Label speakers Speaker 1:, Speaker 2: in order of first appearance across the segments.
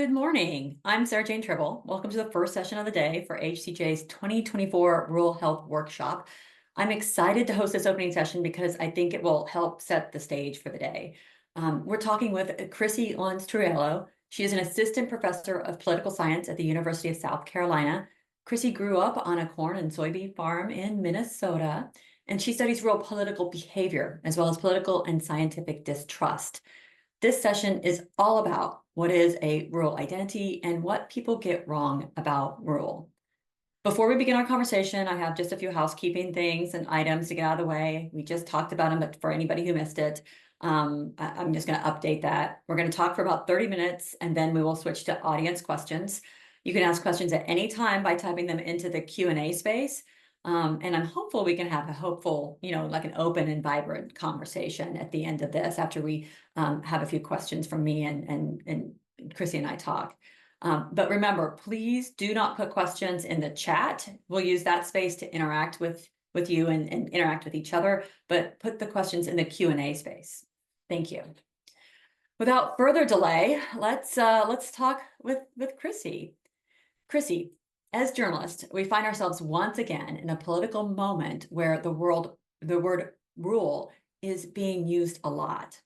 Speaker 1: Good morning. I'm Jane Tribble. Welcome to the first session of the day for AHCJ's 2024 Rural Health Workshop. I'm excited to host this opening session because I think it will help set the stage for the day. We're talking with Kristin Lunz Trujillo. She is an assistant professor of political science at the University of South Carolina. Kristin grew up on a corn and soybean farm in Minnesota, and she studies rural political behavior as well as political and scientific distrust. This session is all about what is a rural identity and what people get wrong about rural. Before we begin our conversation, I have just a few housekeeping things and items to get out of the way. We just talked about them, but for anybody who missed it, I'm just going to update that. We're going to talk for about 30 minutes, and then we will switch to audience questions. You can ask questions at any time by typing them into the Q&A space. And I'm hopeful we can have a like an open and vibrant conversation at the end of this after we have a few questions from me and Chrissy and I talk. But remember, please do not put questions in the chat. We'll use that space to interact with you and interact with each other, but put the questions in the Q&A space. Thank you. Without further delay, let's talk with Chrissy. Chrissy, as journalists, we find ourselves once again in a political moment where the word rural is being used a lot.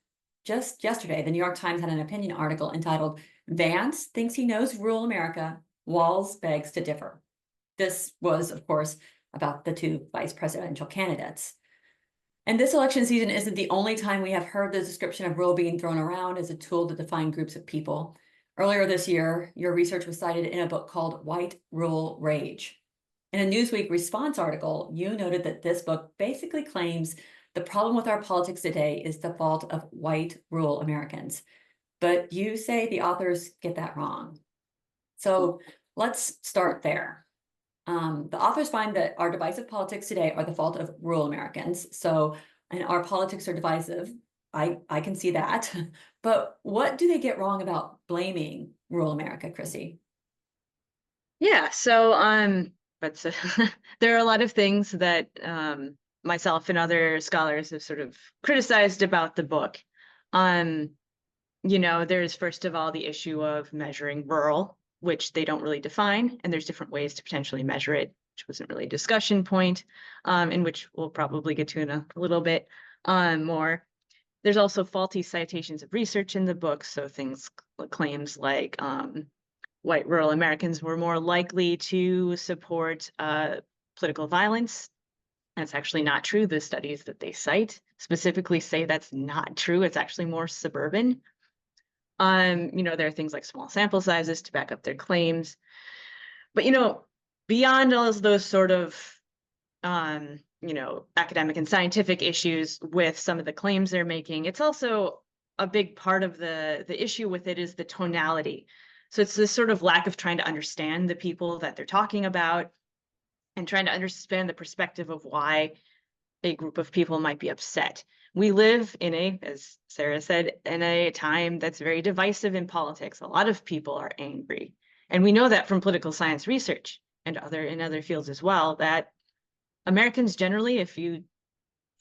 Speaker 1: Just yesterday, the New York Times had an opinion article entitled, "Vance Thinks He Knows Rural America, Walz Begs to Differ." This was, of course, about the two vice presidential candidates. And this election season isn't the only time we have heard the description of rural being thrown around as a tool to define groups of people. Earlier this year, your research was cited in a book called White Rural Rage. In a Newsweek response article, you noted that this book basically claims the problem with our politics today is the fault of white rural Americans. But you say the authors get that wrong. So let's start there. The authors find that our divisive politics today are the fault of rural Americans. And our politics are divisive. I can see that. But what do they get wrong about blaming rural America, Chrissy?
Speaker 2: Yeah, so but there are a lot of things that myself and other scholars have sort of criticized about the book. There's first of all the issue of measuring rural, which they don't really define, and there's different ways to potentially measure it, which wasn't really a discussion point, in which we'll probably get to in a little bit more. There's also faulty citations of research in the book, so claims like white rural Americans were more likely to support political violence. That's actually not true. The studies that they cite specifically say that's not true. It's actually more suburban. There are things like small sample sizes to back up their claims. But, beyond all of those sort of academic and scientific issues with some of the claims they're making, it's also a big part of the issue with it is the tonality. So it's this sort of lack of trying to understand the people that they're talking about and trying to understand the perspective of why a group of people might be upset. We live in as Sarah said, in a time that's very divisive in politics. A lot of people are angry. And we know that from political science research and in other fields as well, that Americans generally, if you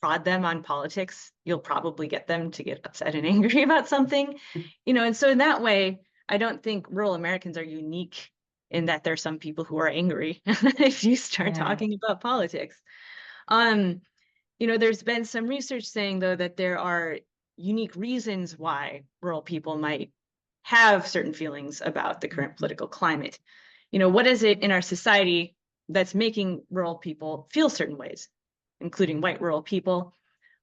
Speaker 2: prod them on politics, you'll probably get them to get upset and angry about something, and so in that way, I don't think rural Americans are unique in that there are some people who are angry if you start talking about politics. There's been some research saying, though, that there are unique reasons why rural people might have certain feelings about the current political climate. What is it in our society that's making rural people feel certain ways, including white rural people?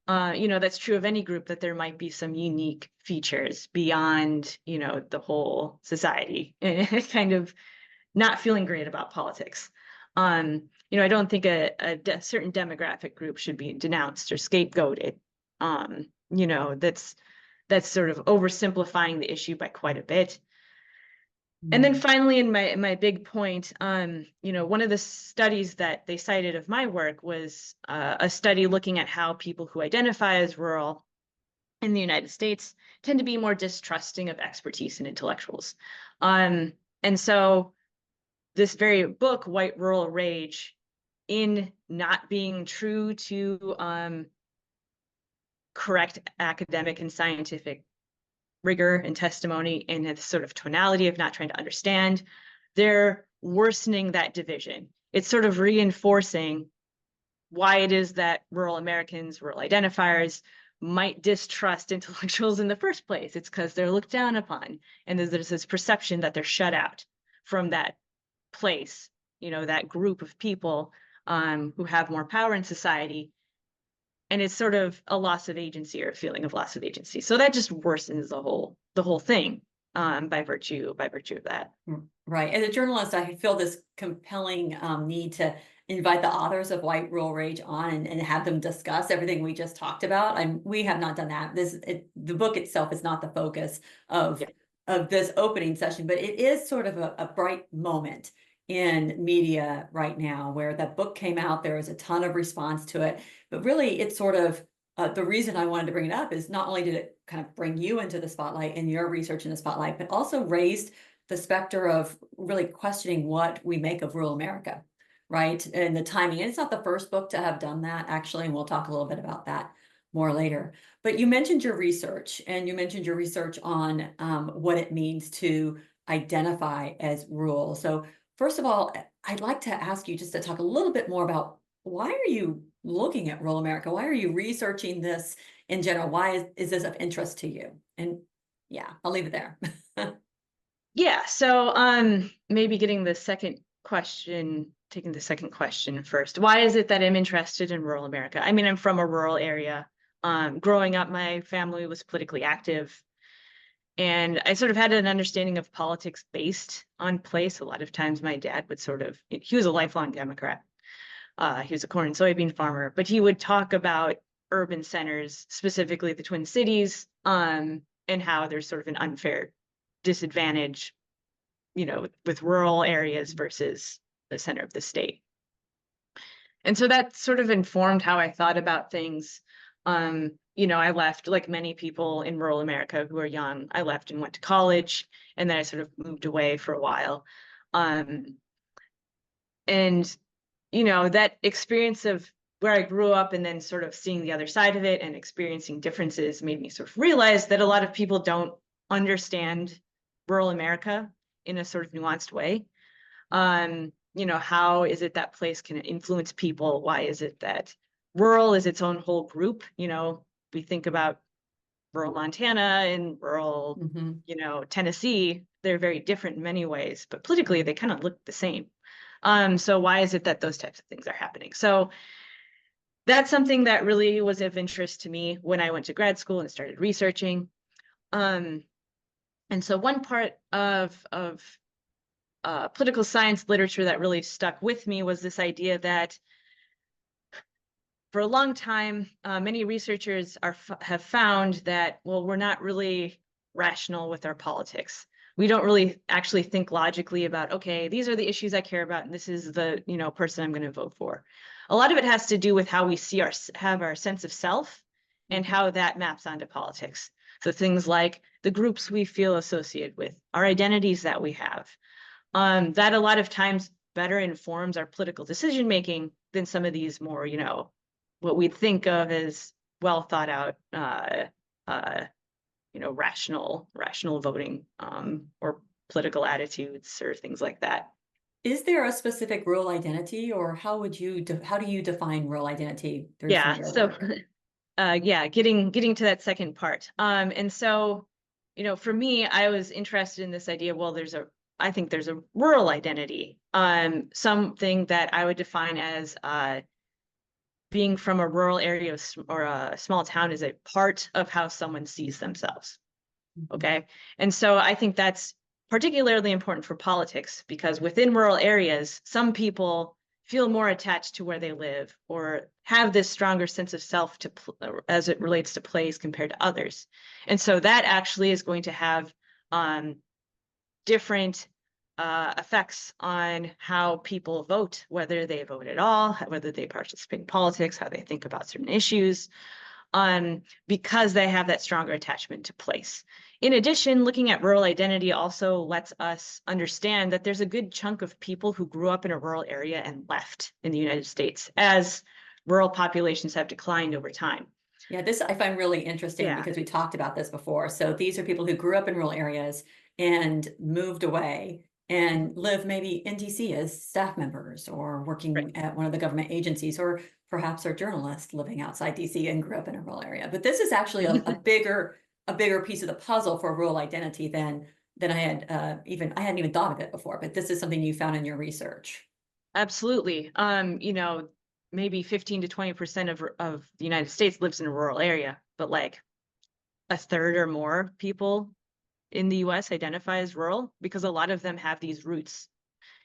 Speaker 2: That's true of any group, that there might be some unique features beyond, the whole society, kind of not feeling great about politics. I don't think a certain demographic group should be denounced or scapegoated. That's sort of oversimplifying the issue by quite a bit. And then finally, in my big point, one of the studies that they cited of my work was a study looking at how people who identify as rural in the United States tend to be more distrusting of expertise and intellectuals. And so this very book, White Rural Rage, in not being true to correct academic and scientific rigor and testimony and a sort of tonality of not trying to understand, they're worsening that division. It's sort of reinforcing why it is that rural Americans, rural identifiers, might distrust intellectuals in the first place. It's because they're looked down upon. And there's this perception that they're shut out from that place, that group of people who have more power in society. And it's sort of a loss of agency or a feeling of loss of agency. So that just worsens the whole thing by virtue of that.
Speaker 1: Right. As a journalist, I feel this compelling need to invite the authors of White Rural Rage on and have them discuss everything we just talked about. And we have not done that. The book itself is not the focus of this opening session, but it is sort of a bright moment in media right now where that book came out. There was a ton of response to it, but really it's sort of the reason I wanted to bring it up is not only did it kind of bring you into the spotlight and your research in the spotlight, but also raised the specter of really questioning what we make of rural America, right? And the timing. And it's not the first book to have done that, actually, and we'll talk a little bit about that more later. But you mentioned your research, and you mentioned your research on what it means to identify as rural. So first of all, I'd like to ask you just to talk a little bit more about why are you looking at rural America? Why are you researching this in general? Why is this of interest to you? And yeah, I'll leave it there.
Speaker 2: Yeah, so maybe taking the second question first. Why is it that I'm interested in rural America? I mean, I'm from a rural area. Growing up, my family was politically active, and I sort of had an understanding of politics based on place. A lot of times my dad would he was a lifelong Democrat. He was a corn and soybean farmer, but he would talk about urban centers, specifically the Twin Cities, and how there's sort of an unfair disadvantage, with rural areas versus the center of the state. And so that sort of informed how I thought about things. I left, like many people in rural America who are young, I left and went to college, and then I sort of moved away for a while. And, that experience of where I grew up and then sort of seeing the other side of it and experiencing differences made me sort of realize that a lot of people don't understand rural America in a sort of nuanced way. How is it that place can influence people? Why is it that rural is its own whole group? We think about rural Montana and rural, Tennessee. They're very different in many ways, but politically they kind of look the same. So why is it that those types of things are happening? So that's something that really was of interest to me when I went to grad school and started researching. And so one part of political science literature that really stuck with me was this idea that for a long time, many researchers have found that, well, we're not really rational with our politics. We don't really actually think logically about, okay, these are the issues I care about, and this is the person I'm going to vote for. A lot of it has to do with how we have our sense of self and how that maps onto politics. So things like the groups we feel associated with, our identities that we have, that a lot of times better informs our political decision making than some of these more, what we think of as well thought out, rational voting, or political attitudes or things like that.
Speaker 1: Is there a specific rural identity, or how do you define rural identity through some of your work?
Speaker 2: Getting to that second part. And so, for me, I was interested in this idea, well, I think there's a rural identity, something that I would define as being from a rural area or a small town is a part of how someone sees themselves. Okay. And so I think that's particularly important for politics, because within rural areas, some people feel more attached to where they live or have this stronger sense of self as it relates to place compared to others. And so that actually is going to have different effects on how people vote, whether they vote at all, whether they participate in politics, how they think about certain issues, because they have that stronger attachment to place. In addition, looking at rural identity also lets us understand that there's a good chunk of people who grew up in a rural area and left in the United States as rural populations have declined over time.
Speaker 1: Yeah, this I find really interesting
Speaker 2: Yeah,
Speaker 1: because we talked about this before. So these are people who grew up in rural areas and moved away and live maybe in DC as staff members or
Speaker 2: right.
Speaker 1: working at one of the government agencies, or perhaps are journalists living outside DC and grew up in a rural area. But this is actually a bigger piece of the puzzle for rural identity than I had I hadn't even thought of it before. But this is something you found in your research.
Speaker 2: Absolutely. Maybe 15 to 20% of the United States lives in a rural area, but like a third or more people in the US identify as rural because a lot of them have these roots.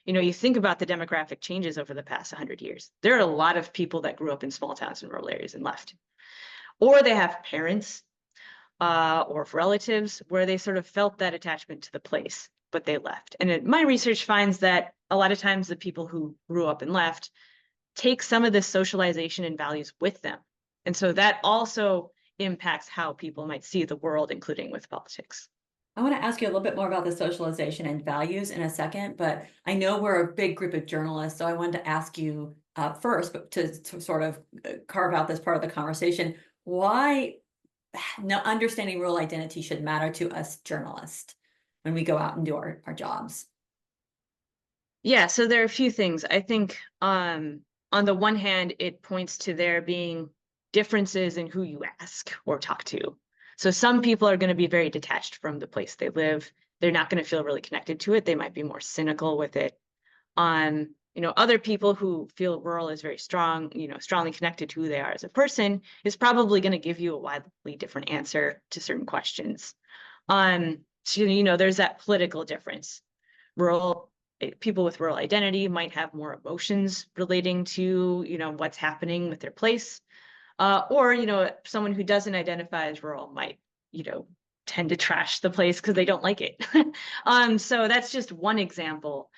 Speaker 2: You think about the demographic changes over the past 100 years. There are a lot of people that grew up in small towns and rural areas and left, or they have parents or relatives where they sort of felt that attachment to the place, but they left. And my research finds that a lot of times the people who grew up and left take some of this socialization and values with them. And so that also impacts how people might see the world, including with politics.
Speaker 1: I want to ask you a little bit more about the socialization and values in a second, but I know we're a big group of journalists, so I wanted to ask you first, but to sort of carve out this part of the conversation, why understanding rural identity should matter to us journalists when we go out and do our jobs.
Speaker 2: Yeah, so there are a few things. I think on the one hand, it points to there being differences in who you ask or talk to. So some people are going to be very detached from the place they live. They're not going to feel really connected to it. They might be more cynical with it. Other people who feel rural is very strong, strongly connected to who they are as a person, is probably going to give you a wildly different answer to certain questions. So, there's that political difference. Rural people with rural identity might have more emotions relating to, what's happening with their place. Or, someone who doesn't identify as rural might, tend to trash the place because they don't like it. So that's just one example.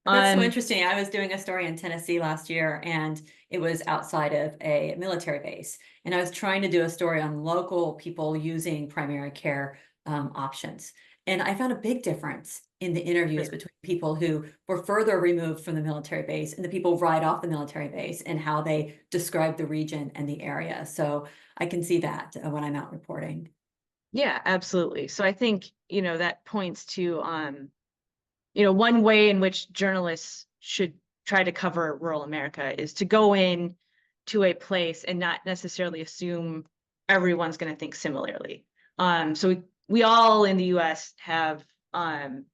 Speaker 1: That's so interesting. I was doing a story in Tennessee last year, and it was outside of a military base. And I was trying to do a story on local people using primary care options. And I found a big difference in the interviews between people who were further removed from the military base and the people right off the military base, and how they describe the region and the area. So I can see that when I'm out reporting.
Speaker 2: Yeah, absolutely. So I think, that points to, one way in which journalists should try to cover rural America is to go in to a place and not necessarily assume everyone's going to think similarly. So we all in the US have, and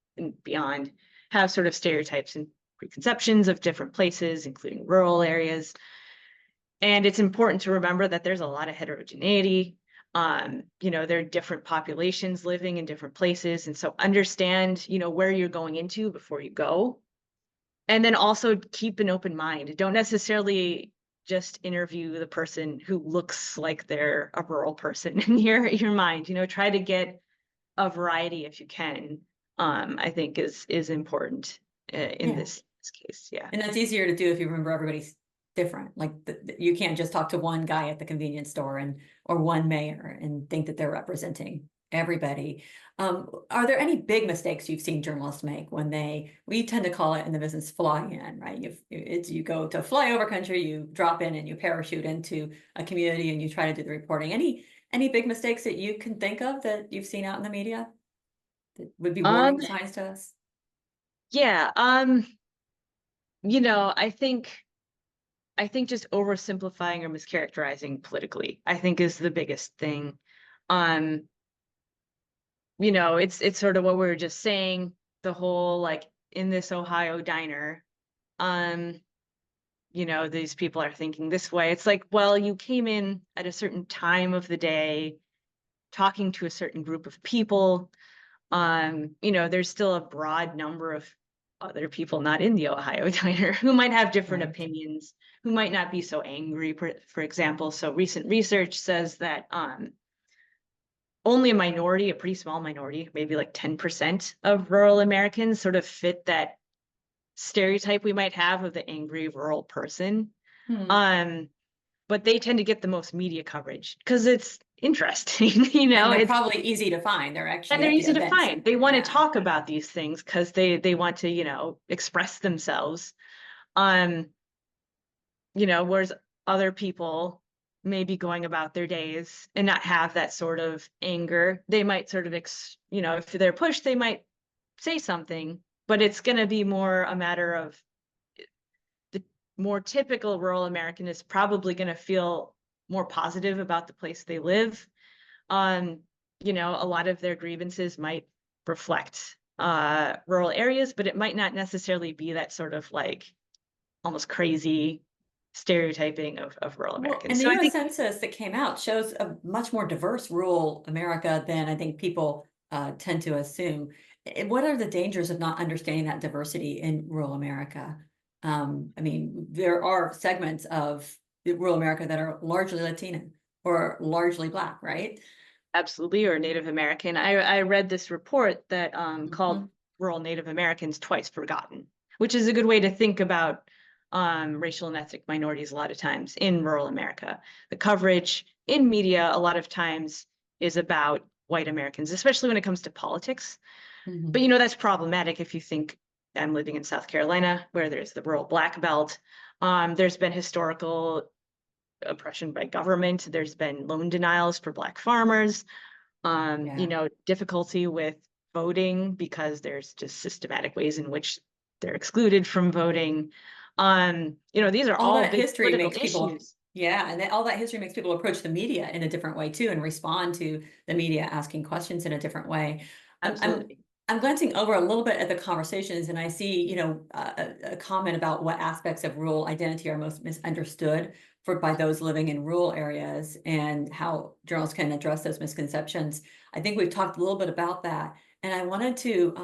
Speaker 2: beyond, have sort of stereotypes and preconceptions of different places, including rural areas. And it's important to remember that there's a lot of heterogeneity. There are different populations living in different places. And so understand, where you're going into before you go. And then also keep an open mind. Don't necessarily just interview the person who looks like they're a rural person in your mind. Try to get a variety if you can. I think is important in
Speaker 1: Yeah.
Speaker 2: this case. Yeah.
Speaker 1: And that's easier to do if you remember everybody's different. Like you can't just talk to one guy at the convenience store or one mayor and think that they're representing everybody. Are there any big mistakes you've seen journalists make when we tend to call it in the business fly in, right? You go to flyover country, you drop in and you parachute into a community and you try to do the reporting. Any big mistakes that you can think of that you've seen out in the media that would be
Speaker 2: Um,
Speaker 1: warning signs to us?
Speaker 2: yeah. I think just oversimplifying or mischaracterizing politically, I think is the biggest thing. Um, it's sort of what we were just saying, the whole like in this Ohio diner, um, these people are thinking this way. It's like, well, you came in at a certain time of the day, talking to a certain group of people. There's still a broad number of other people not in the Ohio diner who might have different
Speaker 1: Right.
Speaker 2: opinions, who might not be so angry, for example. So recent research says that only a minority, a pretty small minority, maybe like 10% of rural Americans sort of fit that stereotype we might have of the angry rural person.
Speaker 1: Hmm.
Speaker 2: Um, but they tend to get the most media coverage because it's interesting,
Speaker 1: And they're
Speaker 2: it's
Speaker 1: probably easy to find. They're
Speaker 2: and
Speaker 1: actually
Speaker 2: they're
Speaker 1: at the
Speaker 2: easy to
Speaker 1: events.
Speaker 2: find. They want to
Speaker 1: Yeah.
Speaker 2: talk about these things because they want to, express themselves. Um, whereas other people maybe going about their days and not have that sort of anger. They might sort of, if they're pushed, they might say something, but it's going to be more a matter of the more typical rural American is probably going to feel more positive about the place they live. A lot of their grievances might reflect rural areas, but it might not necessarily be that sort of like almost crazy stereotyping of rural
Speaker 1: Well,
Speaker 2: Americans.
Speaker 1: and the
Speaker 2: So I
Speaker 1: US
Speaker 2: think
Speaker 1: Census that came out shows a much more diverse rural America than I think people tend to assume. What are the dangers of not understanding that diversity in rural America? I mean, there are segments of rural America that are largely Latina or largely Black, right?
Speaker 2: absolutely, or Native American. I read this report that called
Speaker 1: Mhm.
Speaker 2: Rural Native Americans Twice Forgotten, which is a good way to think about racial and ethnic minorities a lot of times in rural America. The coverage in media a lot of times is about white Americans, especially when it comes to politics. But
Speaker 1: Mhm.
Speaker 2: that's problematic if you think I'm living in South Carolina, where there's the rural Black belt. There's been historical oppression by government. There's been loan denials for Black farmers.
Speaker 1: Yeah.
Speaker 2: Difficulty with voting because there's just systematic ways in which they're excluded from voting. These are
Speaker 1: All
Speaker 2: all
Speaker 1: that
Speaker 2: big
Speaker 1: history
Speaker 2: political
Speaker 1: makes people,
Speaker 2: issues.
Speaker 1: yeah, and all that history makes people approach the media in a different way too, and respond to the media asking questions in a different way. I'm I'm
Speaker 2: Absolutely.
Speaker 1: I'm glancing over a little bit at the conversations, and I see, a comment about what aspects of rural identity are most misunderstood by those living in rural areas, and how journalists can address those misconceptions. I think we've talked a little bit about that, and I wanted to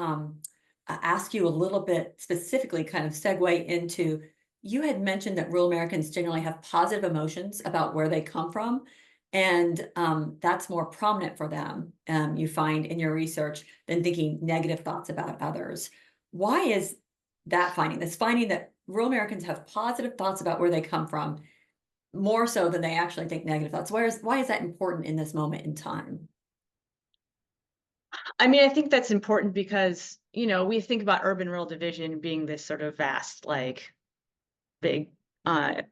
Speaker 1: ask you a little bit specifically, kind of segue into, you had mentioned that rural Americans generally have positive emotions about where they come from, and that's more prominent for them, you find in your research, than thinking negative thoughts about others. Why is that finding, this finding that rural Americans have positive thoughts about where they come from more so than they actually think negative thoughts? Why is that important in this moment in time?
Speaker 2: I mean, I think that's important because, we think about urban rural division being this sort of vast, like big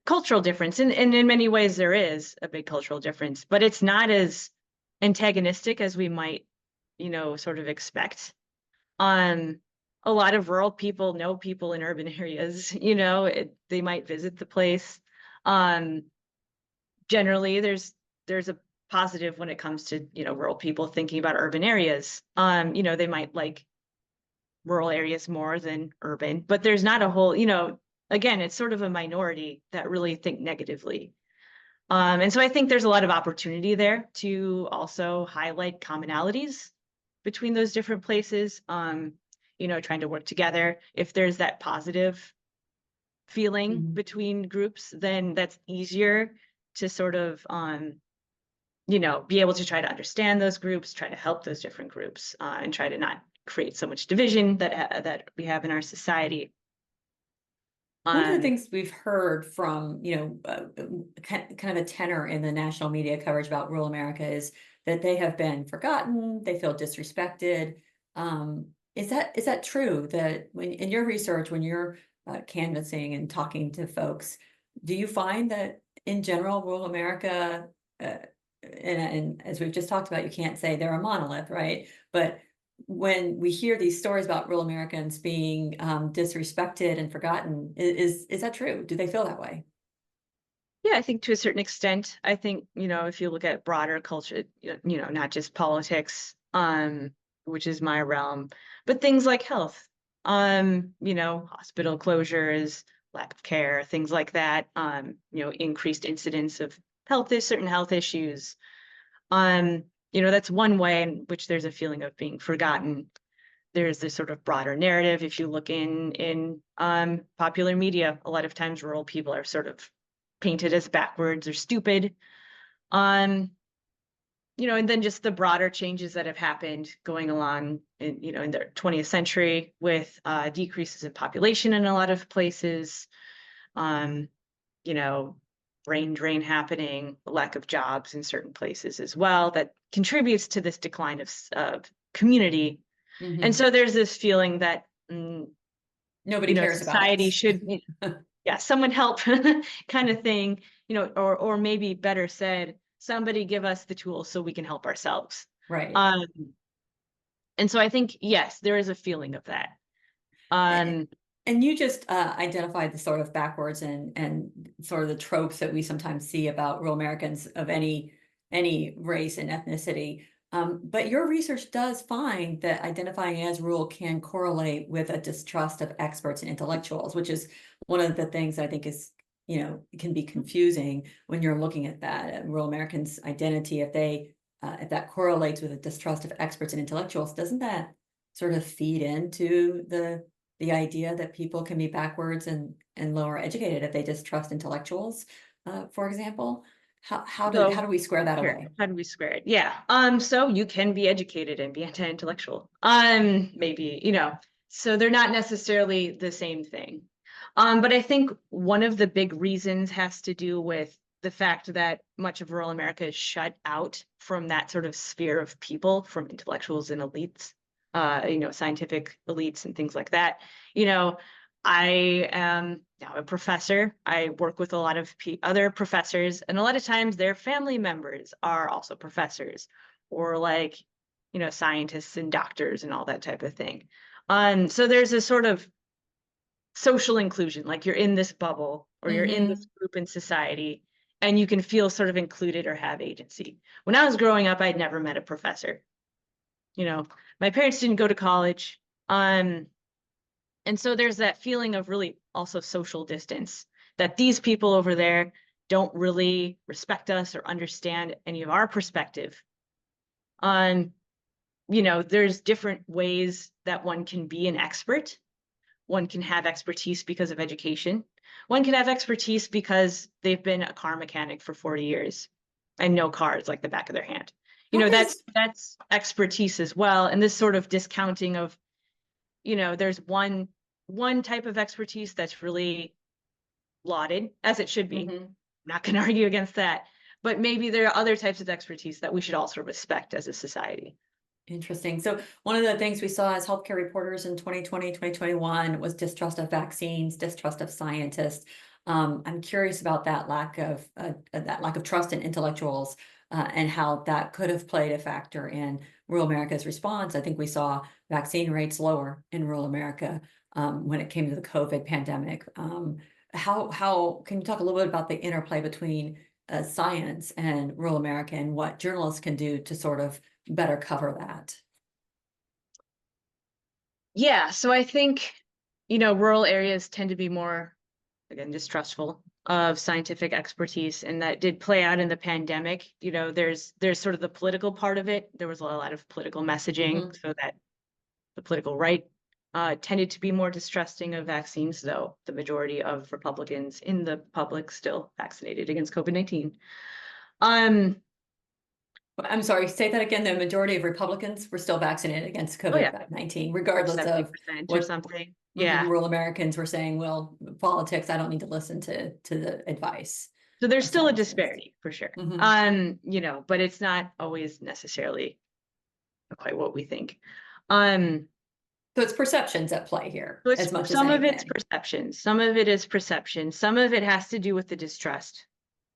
Speaker 2: cultural difference. And in many ways, there is a big cultural difference, but it's not as antagonistic as we might, sort of expect. Um, a lot of rural people know people in urban areas, they might visit the place. Um, Generally, there's a positive when it comes to, rural people thinking about urban areas. They might like rural areas more than urban, but there's not a whole, again, it's sort of a minority that really think negatively. And so I think there's a lot of opportunity there to also highlight commonalities between those different places, trying to work together. If there's that positive feeling
Speaker 1: Mhm.
Speaker 2: between groups, then that's easier to sort of, be able to try to understand those groups, try to help those different groups, and try to not create so much division that we have in our society.
Speaker 1: One of the
Speaker 2: Um,
Speaker 1: things we've heard from, kind of a tenor in the national media coverage about rural America is that they have been forgotten, they feel disrespected. Is that true, that when in your research, when you're canvassing and talking to folks, do you find that in general, rural America, uh, and as we've just talked about, you can't say they're a monolith, right? But when we hear these stories about rural Americans being disrespected and forgotten, is that true? Do they feel that way?
Speaker 2: yeah, I think to a certain extent, I think, if you look at broader culture, not just politics, which is my realm, but things like health, hospital closures, lack of care, things like that, increased incidence of certain health issues. Um, that's one way in which there's a feeling of being forgotten. There's this sort of broader narrative. If you look in popular media, a lot of times rural people are sort of painted as backwards or stupid. Um, and then just the broader changes that have happened going along in the 20th century with decreases in population in a lot of places, um, you know, brain drain happening, lack of jobs in certain places as well, that contributes to this decline of community. And
Speaker 1: Mhm.
Speaker 2: so there's this feeling that,
Speaker 1: Nobody cares about
Speaker 2: society
Speaker 1: us.
Speaker 2: should, yeah, someone help kind of thing. or maybe better said, somebody give us the tools so we can help ourselves.
Speaker 1: Right.
Speaker 2: Um, and so I think, yes, there is a feeling of that.
Speaker 1: And you just identified the sort of backwards and sort of the tropes that we sometimes see about rural Americans of any race and ethnicity. But your research does find that identifying as rural can correlate with a distrust of experts and intellectuals, which is one of the things I think is, can be confusing when you're looking at that rural Americans' identity. If that correlates with a distrust of experts and intellectuals, doesn't that sort of feed into the idea that people can be backwards and lower educated if they distrust intellectuals, for example? How do
Speaker 2: So
Speaker 1: we square that
Speaker 2: sure,
Speaker 1: away?
Speaker 2: how do we square it? Yeah. So you can be educated and be anti-intellectual. Maybe, so they're not necessarily the same thing. But I think one of the big reasons has to do with the fact that much of rural America is shut out from that sort of sphere of people, from intellectuals and elites, scientific elites and things like that. I am now a professor. I work with a lot of other professors, and a lot of times their family members are also professors, or scientists and doctors and all that type of thing. So there's a sort of social inclusion, like you're in this bubble or you're in this group in society, and you can feel sort of included or have agency. When I was growing up, I'd never met a professor. My parents didn't go to college. And so there's that feeling of really also social distance, that these people over there don't really respect us or understand any of our perspective. There's different ways that one can be an expert. One can have expertise because of education. One can have expertise because they've been a car mechanic for 40 years and know cars like the back of their hand. That's expertise as well. And this sort of discounting of, there's one type of expertise that's really lauded, as it should be. I'm not going to argue against that. But maybe there are other types of expertise that we should also respect as a society.
Speaker 1: Interesting. So one of the things we saw as healthcare reporters in 2020, 2021 was distrust of vaccines, distrust of scientists. I'm curious about that lack of trust in intellectuals and how that could have played a factor in rural America's response. I think we saw vaccine rates lower in rural America when it came to the COVID pandemic. How can you talk a little bit about the interplay between science and rural America and what journalists can do to sort of better cover that?
Speaker 2: Yeah, so I think, rural areas tend to be more, again, distrustful of scientific expertise, and that did play out in the pandemic. There's sort of the political part of it. There was a lot of political messaging, so that the political right tended to be more distrusting of vaccines, though the majority of Republicans in the public still vaccinated against COVID-19.
Speaker 1: I'm sorry, say that again. The majority of Republicans were still vaccinated against
Speaker 2: Oh yeah,
Speaker 1: COVID-19, regardless of
Speaker 2: 70% or
Speaker 1: what
Speaker 2: something. Yeah.
Speaker 1: rural Americans were saying, well, politics, I don't need to listen to the advice
Speaker 2: So there's
Speaker 1: of
Speaker 2: still a
Speaker 1: scientists.
Speaker 2: disparity for sure. But it's not always necessarily quite what we think.
Speaker 1: So it's perceptions at play here
Speaker 2: So
Speaker 1: as much as
Speaker 2: some of it's
Speaker 1: anything.
Speaker 2: perception, some of it is perception, some of it has to do with the distrust.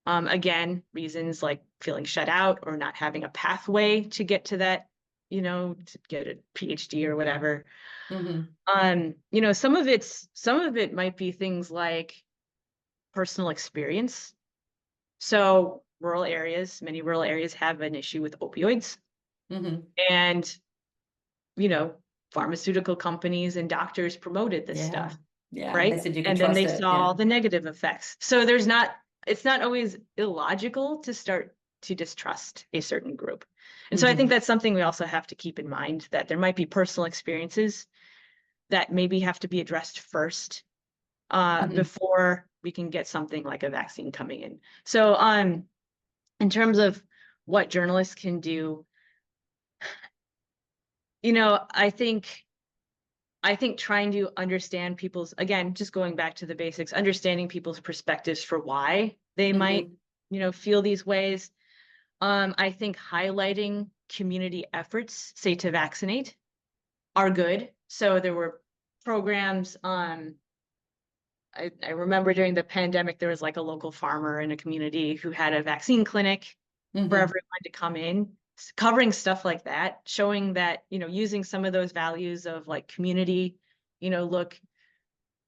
Speaker 2: Again, reasons like feeling shut out or not having a pathway to get to that, to get a Ph.D. or whatever. Some of it might be things like personal experience. So many rural areas have an issue with opioids. And, pharmaceutical companies and doctors promoted this stuff.
Speaker 1: Yeah,
Speaker 2: Right.
Speaker 1: they said you can
Speaker 2: And then
Speaker 1: trust
Speaker 2: they
Speaker 1: it.
Speaker 2: saw the negative effects. So it's not always illogical to start to distrust a certain group. And so I think that's something we also have to keep in mind, that there might be personal experiences that maybe have to be addressed first before we can get something like a vaccine coming in. So in terms of what journalists can do, I think trying to understand people's, again, just going back to the basics, understanding people's perspectives for why they might, feel these ways. I think highlighting community efforts, say to vaccinate, are good. So there were programs I remember during the pandemic, there was like a local farmer in a community who had a vaccine clinic for everyone to come in, covering stuff like that, showing that, using some of those values of like community, look,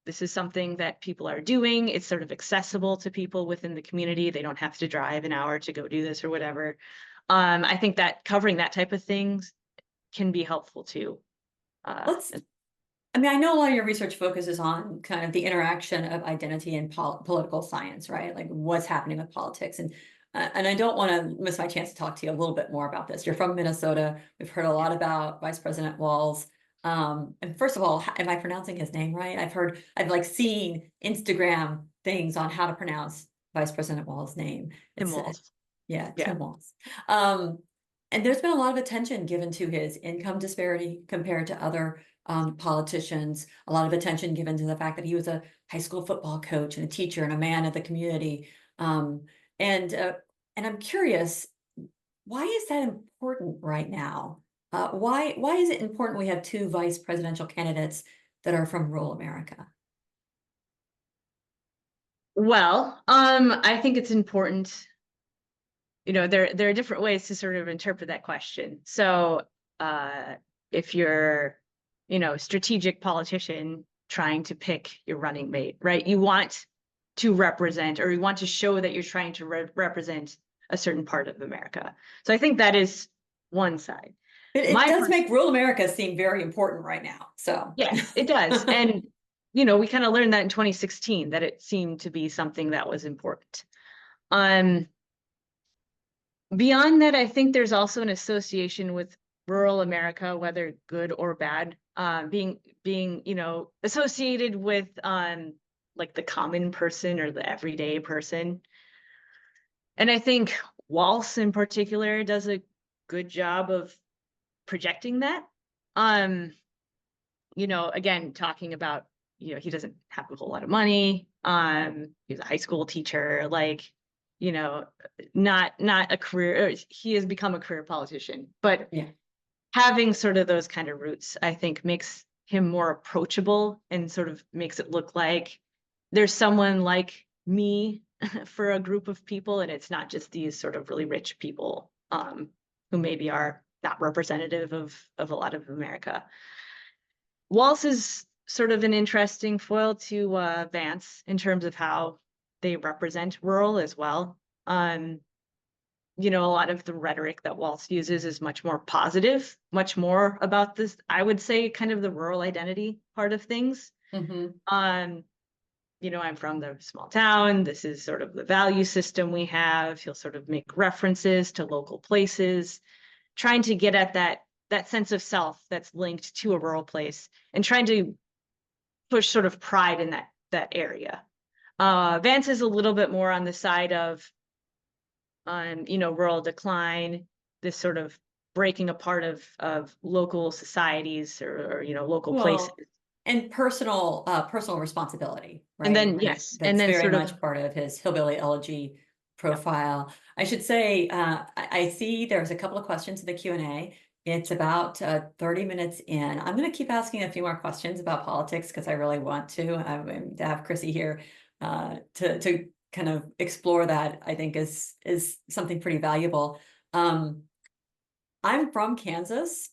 Speaker 2: this is something that people are doing. It's sort of accessible to people within the community. They don't have to drive an hour to go do this or whatever. I think that covering that type of things can be helpful too.
Speaker 1: I mean, I know a lot of your research focuses on kind of the interaction of identity and political science, right? Like what's happening with politics. And I don't want to miss my chance to talk to you a little bit more about this. You're from Minnesota. We've heard a lot about Vice President Walz. And first of all, am I pronouncing his name right? I've like seen Instagram things on how to pronounce Vice President Walz's name.
Speaker 2: Tim Walz.
Speaker 1: Tim Walz. And there's been a lot of attention given to his income disparity compared to other politicians, a lot of attention given to the fact that he was a high school football coach and a teacher and a man of the community. And I'm curious, why is that important right now? Why is it important we have two vice presidential candidates that are from rural America?
Speaker 2: Well, I think it's important. There are different ways to sort of interpret that question. So if you're, strategic politician trying to pick your running mate, right? You want to represent, or you want to show that you're trying to represent a certain part of America. So I think that is one side.
Speaker 1: It does make rural America seem very important right now. So
Speaker 2: yes, it does. And, we kind of learned that in 2016, that it seemed to be something that was important. Beyond that, I think there's also an association with rural America, whether good or bad, being associated with like the common person or the everyday person. And I think Walz in particular does a good job of projecting that. Again, talking about, he doesn't have a whole lot of money. He's a high school teacher, like, not a career, he has become a career politician, but having sort of those kind of roots, I think makes him more approachable and sort of makes it look like there's someone like me for a group of people. And it's not just these sort of really rich people who maybe are not representative of a lot of America. Walz is sort of an interesting foil to Vance in terms of how they represent rural as well. A lot of the rhetoric that Walz uses is much more positive, much more about this, I would say, kind of the rural identity part of things. I'm from the small town. This is sort of the value system we have. He'll sort of make references to local places, trying to get at that sense of self that's linked to a rural place and trying to push sort of pride in that area. Vance is a little bit more on the side of, rural decline, this sort of breaking apart of local societies or local places.
Speaker 1: And personal responsibility, right?
Speaker 2: And then, yes.
Speaker 1: That's very much part of his hillbilly elegy profile. I should say, I see there's a couple of questions in the Q&A. It's about 30 minutes in. I'm going to keep asking a few more questions about politics because I really want to have Chrissy here to kind of explore that. I think is something pretty valuable. I'm from Kansas,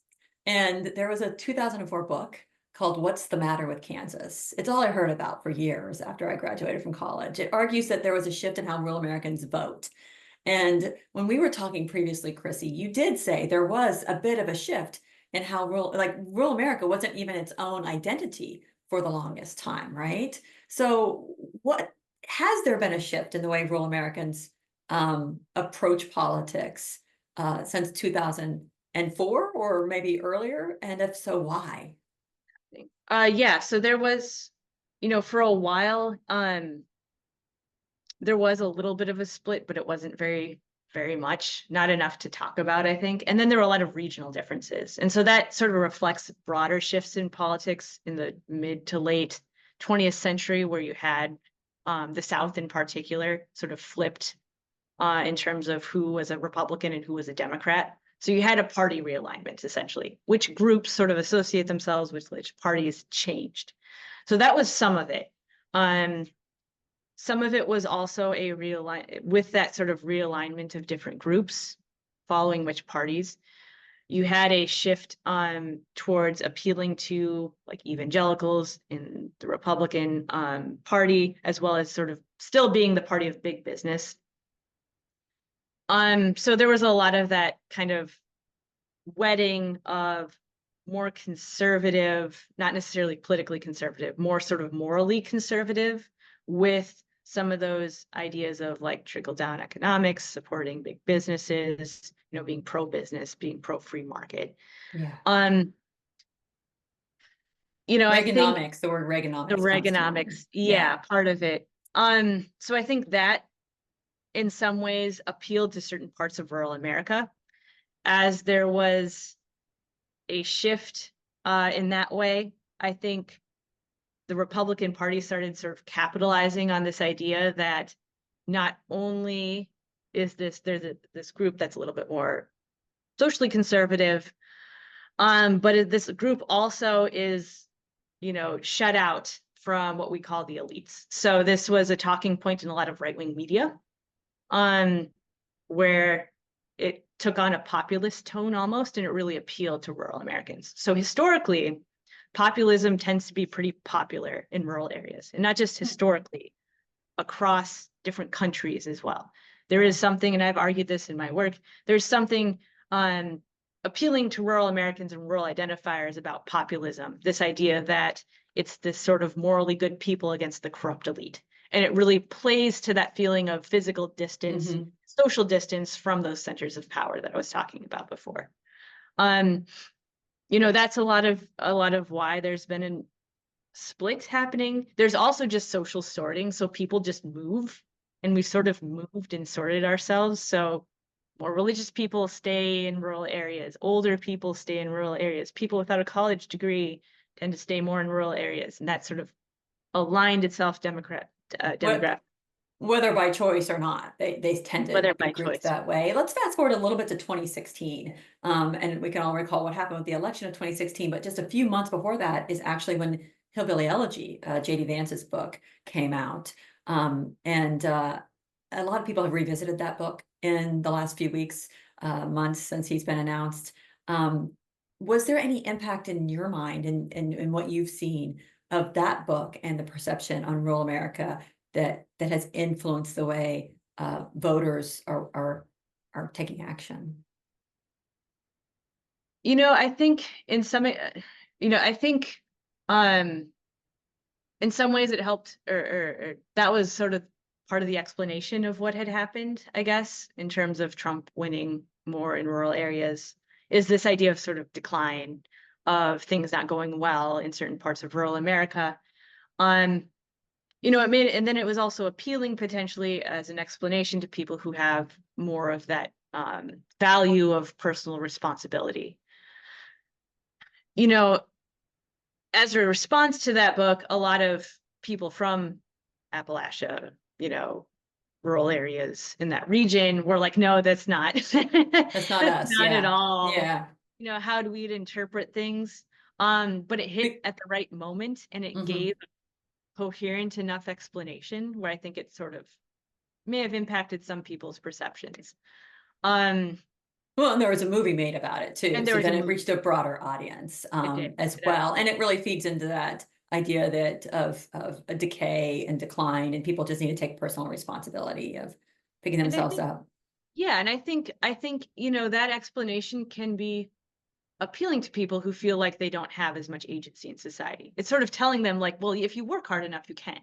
Speaker 1: and there was a 2004 book called What's the Matter with Kansas? It's all I heard about for years after I graduated from college. It argues that there was a shift in how rural Americans vote. And when we were talking previously, Chrissy, you did say there was a bit of a shift in how rural America wasn't even its own identity for the longest time, right? So has there been a shift in the way rural Americans approach politics since 2004 or maybe earlier? And if so, why?
Speaker 2: So there was, for a while, there was a little bit of a split, but it wasn't very, very much, not enough to talk about, I think. And then there were a lot of regional differences. And so that sort of reflects broader shifts in politics in the mid to late 20th century, where you had the South in particular sort of flipped in terms of who was a Republican and who was a Democrat. So you had a party realignment, essentially, which groups sort of associate themselves with which parties changed. So that was some of it. Some of it was also with that sort of realignment of different groups following which parties. You had a shift towards appealing to like evangelicals in the Republican Party, as well as sort of still being the party of big business. So there was a lot of that kind of wedding of more conservative, not necessarily politically conservative, more sort of morally conservative with some of those ideas of like trickle-down economics, supporting big businesses, being pro-business, being pro-free market.
Speaker 1: Yeah.
Speaker 2: I think
Speaker 1: Reaganomics, the word Reaganomics.
Speaker 2: the Reaganomics, yeah, part of it. So I think that in some ways appealed to certain parts of rural America, as there was a shift in that way. I think the Republican Party started sort of capitalizing on this idea that not only is there's this group that's a little bit more socially conservative, but this group also is, shut out from what we call the elites. So this was a talking point in a lot of right-wing media, where it took on a populist tone almost, and it really appealed to rural Americans. So historically, populism tends to be pretty popular in rural areas, and not just historically, across different countries as well. There is something, and I've argued this in my work, there's something appealing to rural Americans and rural identifiers about populism, this idea that it's this sort of morally good people against the corrupt elite. And it really plays to that feeling of physical distance, social distance from those centers of power that I was talking about before. That's a lot of why there's been a split happening. There's also just social sorting. So people just move, and we've sort of moved and sorted ourselves. So more religious people stay in rural areas. Older people stay in rural areas. People without a college degree tend to stay more in rural areas. And that sort of aligned itself demographic.
Speaker 1: Whether by choice or not, they tend to be grouped that way. Let's fast forward a little bit to 2016. And we can all recall what happened with the election of 2016, but just a few months before that is actually when Hillbilly Elegy, J.D. Vance's book, came out. And a lot of people have revisited that book in the last few weeks, months since he's been announced. Was there any impact in your mind and what you've seen of that book and the perception on rural America that has influenced the way voters are taking action?
Speaker 2: I think in some, I think in some ways it helped, or that was sort of part of the explanation of what had happened, I guess, in terms of Trump winning more in rural areas, is this idea of sort of decline of things not going well in certain parts of rural America. It made it, and then it was also appealing potentially as an explanation to people who have more of that value of personal responsibility. As a response to that book, a lot of people from Appalachia, rural areas in that region were like, no, that's not
Speaker 1: that's not us.
Speaker 2: Not at all.
Speaker 1: Yeah.
Speaker 2: How do we interpret things? But it hit at the right moment, and it gave coherent enough explanation where I think it sort of may have impacted some people's perceptions.
Speaker 1: Well, and there was a movie made about it too,
Speaker 2: and
Speaker 1: so then it reached a broader audience as well, and it really feeds into that idea that of a decay and decline, and people just need to take personal responsibility of picking themselves up.
Speaker 2: Yeah, and I think that explanation can be appealing to people who feel like they don't have as much agency in society. It's sort of telling them like, well, if you work hard enough, you can,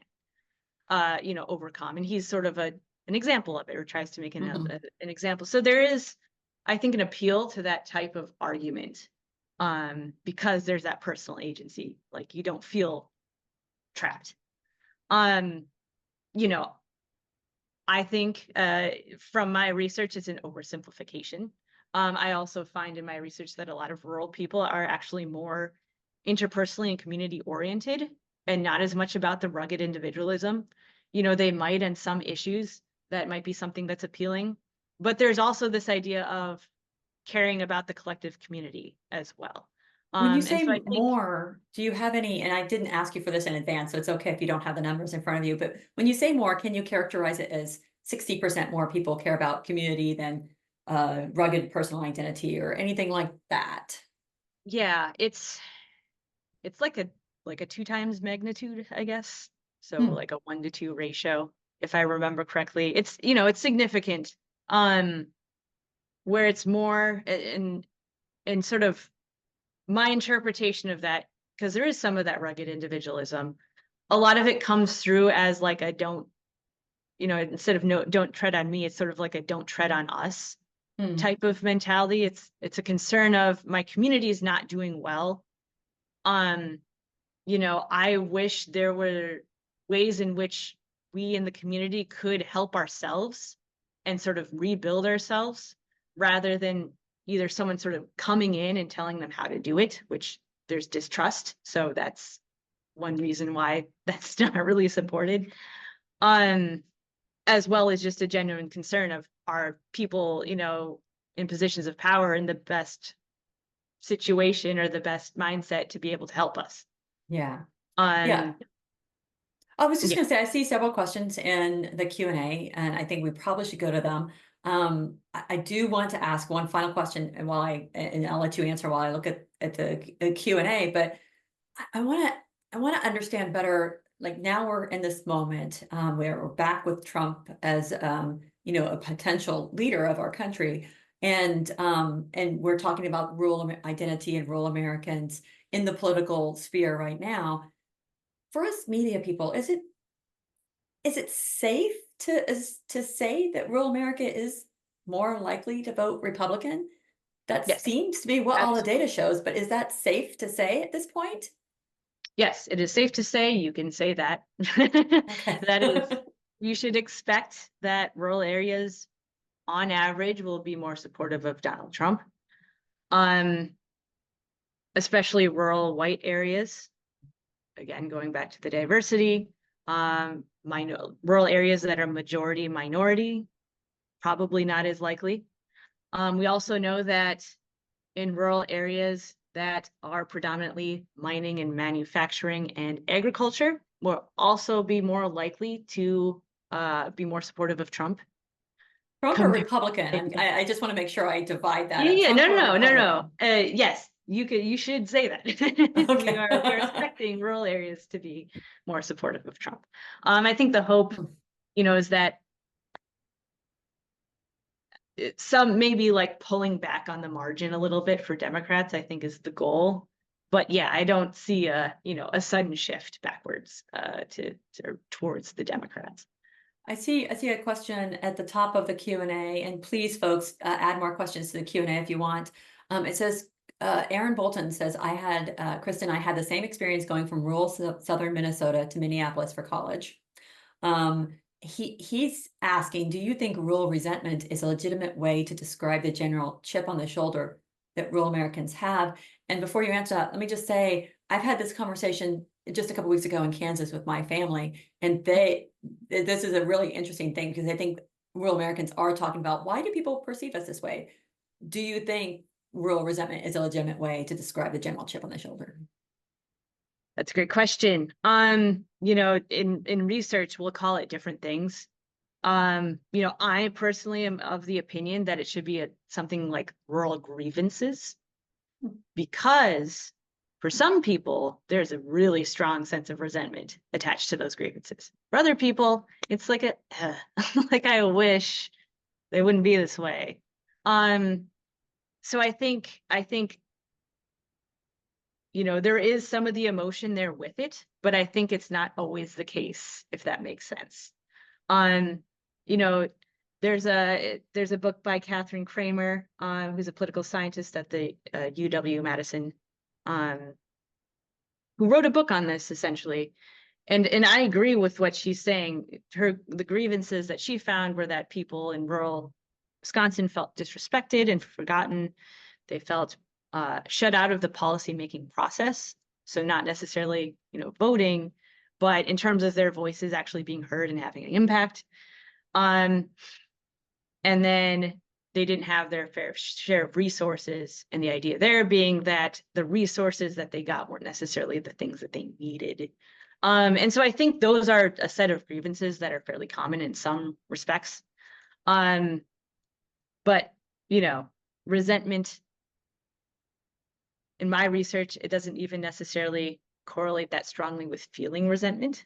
Speaker 2: overcome. And he's sort of an example of it, or tries to make an example. So there is, I think, an appeal to that type of argument, because there's that personal agency, like you don't feel trapped. I think from my research, it's an oversimplification. I also find in my research that a lot of rural people are actually more interpersonally and community oriented, and not as much about the rugged individualism. They might, on some issues, that might be something that's appealing, but there's also this idea of caring about the collective community as well.
Speaker 1: When you
Speaker 2: And
Speaker 1: say
Speaker 2: so I think,
Speaker 1: more, do you have any, and I didn't ask you for this in advance, so it's okay if you don't have the numbers in front of you, but when you say more, can you characterize it as 60% more people care about community than rugged personal identity or anything like that?
Speaker 2: yeah, it's like a 2 times magnitude, I guess. So
Speaker 1: Hmm.
Speaker 2: like a 1 to 2 ratio, if I remember correctly. It's significant. Um, where it's more and sort of my interpretation of that, because there is some of that rugged individualism. A lot of it comes through as like a don't, instead of no, don't tread on me, it's sort of like a don't tread on us
Speaker 1: Hmm.
Speaker 2: type of mentality. It's a concern of my community is not doing well. Um, I wish there were ways in which we in the community could help ourselves and sort of rebuild ourselves rather than either someone sort of coming in and telling them how to do it, which there's distrust. So that's one reason why that's not really supported. Um, as well as just a genuine concern of are people, in positions of power in the best situation or the best mindset to be able to help us.
Speaker 1: Yeah. Yeah.
Speaker 2: Um,
Speaker 1: I was just
Speaker 2: yeah.
Speaker 1: going to say, I see several questions in the Q&A, and I think we probably should go to them. I do want to ask one final question, and and I'll let you answer while I look at the Q&A. But I want to understand better. Like now we're in this moment where we're back with Trump as a potential leader of our country, and we're talking about rural identity and rural Americans in the political sphere right now. For us media people, is it safe to say that rural America is more likely to vote Republican? That
Speaker 2: Yes.
Speaker 1: seems to be what all the
Speaker 2: Absolutely.
Speaker 1: data shows, but is that safe to say at this point?
Speaker 2: Yes, it is safe to say, you can say that.
Speaker 1: Okay.
Speaker 2: That is, you should expect that rural areas on average will be more supportive of Donald Trump. Um, Especially rural white areas. Again, going back to the diversity, rural areas that are majority minority, probably not as likely. We also know that in rural areas that are predominantly mining and manufacturing and agriculture will also be more likely to be more supportive of Trump.
Speaker 1: Trump or
Speaker 2: Compared,
Speaker 1: Republican? I just want to make sure I divide that
Speaker 2: yeah,
Speaker 1: up.
Speaker 2: yeah,
Speaker 1: Trump
Speaker 2: no,
Speaker 1: or
Speaker 2: no, no,
Speaker 1: Republican?
Speaker 2: no. Yes, you should say that.
Speaker 1: Okay.
Speaker 2: We are expecting rural areas to be more supportive of Trump. I think the hope, is that some maybe like pulling back on the margin a little bit for Democrats, I think is the goal. But yeah, I don't see a sudden shift backwards to towards the Democrats.
Speaker 1: I see a question at the top of the Q&A, and please, folks, add more questions to the Q&A if you want. It says, Aaron Bolton says, Kristin, I had the same experience going from rural southern Minnesota to Minneapolis for college. He's asking, do you think rural resentment is a legitimate way to describe the general chip on the shoulder that rural Americans have? And before you answer that, let me just say, I've had this conversation just a couple weeks ago in Kansas with my family, and this is a really interesting thing because I think rural Americans are talking about, why do people perceive us this way? Do you think rural resentment is a legitimate way to describe the general chip on the shoulder?
Speaker 2: That's a great question. In research, we'll call it different things. I personally am of the opinion that it should be something like rural grievances, because for some people, there's a really strong sense of resentment attached to those grievances. For other people, it's like like I wish they wouldn't be this way. Um, so I think, there is some of the emotion there with it, but I think it's not always the case, if that makes sense. Um, you know, there's a book by Catherine Kramer, who's a political scientist at the UW-Madison, um, who wrote a book on this essentially. And I agree with what she's saying. The grievances that she found were that people in rural Wisconsin felt disrespected and forgotten. They felt shut out of the policymaking process. So not necessarily, voting, but in terms of their voices actually being heard and having an impact. Um, and then they didn't have their fair share of resources. And the idea there being that the resources that they got weren't necessarily the things that they needed. And so I think those are a set of grievances that are fairly common in some respects. But, resentment, in my research, it doesn't even necessarily correlate that strongly with feeling resentment.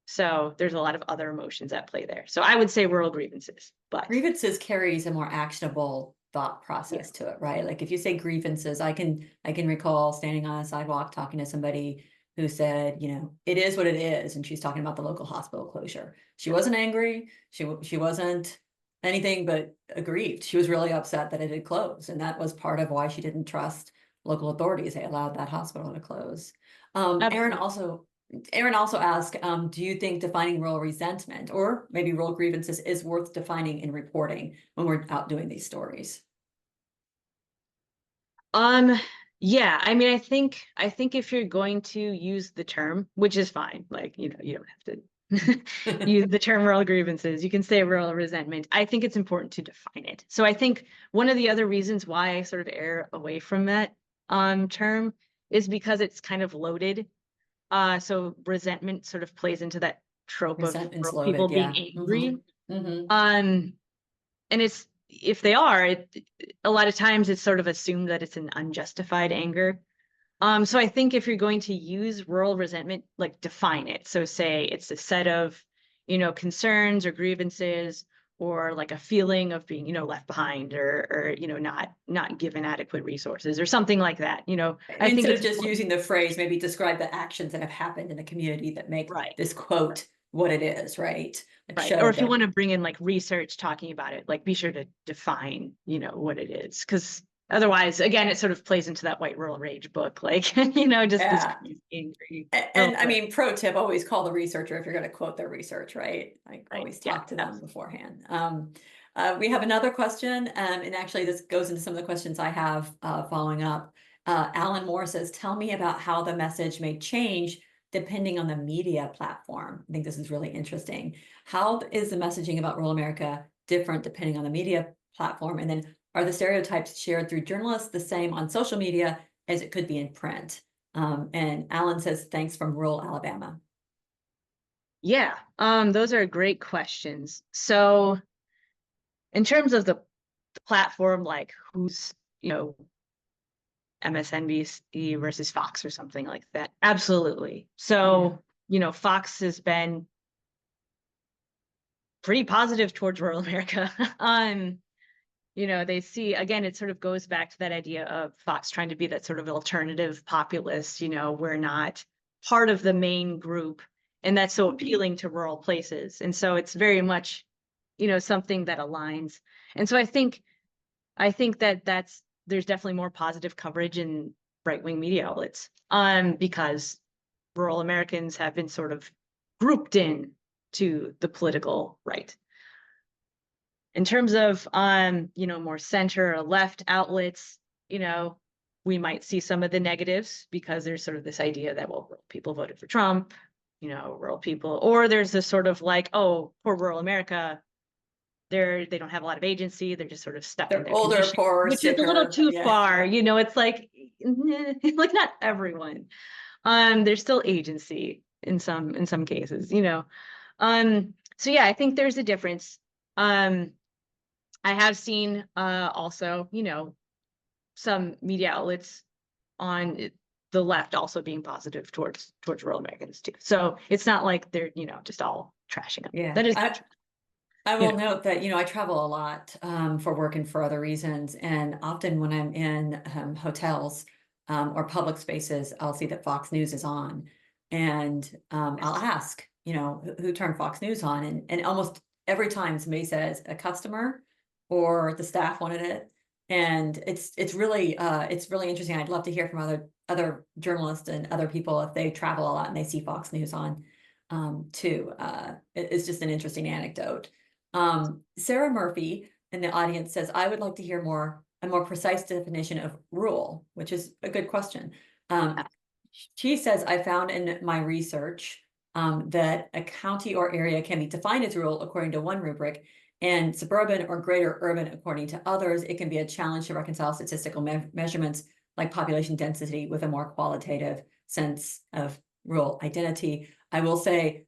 Speaker 2: So there's a lot of other emotions at play there. So I would say rural grievances, but
Speaker 1: Grievances carries a more actionable thought process to it, right? Like if you say grievances, I can recall standing on a sidewalk talking to somebody who said, it is what it is, and she's talking about the local hospital closure. She wasn't angry. She wasn't anything but aggrieved. She was really upset that it had closed, and that was part of why she didn't trust local authorities. They allowed that hospital to close. Aaron also asked, do you think defining rural resentment or maybe rural grievances is worth defining in reporting when we're out doing these stories?
Speaker 2: Yeah, I mean, I think if you're going to use the term, which is fine, like, you don't have to use the term rural grievances. You can say rural resentment. I think it's important to define it. So I think one of the other reasons why I sort of err away from that term is because it's kind of loaded. So resentment sort of plays into that trope of
Speaker 1: Resentment's
Speaker 2: people
Speaker 1: loaded,
Speaker 2: being
Speaker 1: yeah.
Speaker 2: angry.
Speaker 1: Mm-hmm.
Speaker 2: And if they are, a lot of times it's sort of assumed that it's an unjustified anger. So I think if you're going to use rural resentment, like define it. So say it's a set of, concerns or grievances, or like a feeling of being, left behind, or not given adequate resources or something like that. I think
Speaker 1: Instead of
Speaker 2: it's
Speaker 1: just using the phrase, maybe describe the actions that have happened in the community that make
Speaker 2: right.
Speaker 1: this quote what it is, right? Like
Speaker 2: Right. Or if you want to bring in like research talking about it, like be sure to define, what it is. Because otherwise, again, it sort of plays into that white rural rage book, like, just this
Speaker 1: Yeah.
Speaker 2: angry.
Speaker 1: And I mean, pro tip, always call the researcher if you're going to quote their research, right? Like
Speaker 2: Right.
Speaker 1: always
Speaker 2: Yeah,
Speaker 1: talk to them
Speaker 2: absolutely.
Speaker 1: beforehand. We have another question, and actually this goes into some of the questions I have following up. Alan Moore says, tell me about how the message may change depending on the media platform. I think this is really interesting. How is the messaging about rural America different depending on the media platform? And then are the stereotypes shared through journalists the same on social media as it could be in print? And Alan says, thanks from rural Alabama.
Speaker 2: Yeah, those are great questions. So in terms of the platform, like who's, MSNBC versus Fox or something like that. Absolutely. So, Fox has been pretty positive towards rural America. They see, again, it sort of goes back to that idea of Fox trying to be that sort of alternative populist, we're not part of the main group, and that's so appealing to rural places. And so it's very much, something that aligns. And so I think that there's definitely more positive coverage in right-wing media outlets, because rural Americans have been sort of grouped in to the political right. In terms of more center or left outlets, we might see some of the negatives because there's sort of this idea that, well, rural people voted for Trump, rural people, or there's this sort of like, oh, poor rural America, they don't have a lot of agency, they're just sort of stuck in
Speaker 1: They're
Speaker 2: their
Speaker 1: older,
Speaker 2: condition,
Speaker 1: poorer,
Speaker 2: which is a little
Speaker 1: sicker.
Speaker 2: too
Speaker 1: Yeah.
Speaker 2: far. It's like like not everyone. There's still agency in some cases, so yeah, I think there's a difference. I have seen also, some media outlets on the left also being positive towards rural Americans too. So it's not like they're, just all trashing them.
Speaker 1: Yeah.
Speaker 2: That is
Speaker 1: I
Speaker 2: you
Speaker 1: will
Speaker 2: know.
Speaker 1: note that, I travel a lot for work and for other reasons. And often when I'm in hotels or public spaces, I'll see that Fox News is on. And I'll ask, who turned Fox News on? And almost every time somebody says a customer or the staff wanted it. And it's really interesting. I'd love to hear from other journalists and other people if they travel a lot and they see Fox News on too. It's just an interesting anecdote. Sarah Murphy in the audience says, I would like to hear a more precise definition of rural, which is a good question. She says, I found in my research that a county or area can be defined as rural according to one rubric and suburban or greater urban according to others. It can be a challenge to reconcile statistical measurements like population density with a more qualitative sense of rural identity. I will say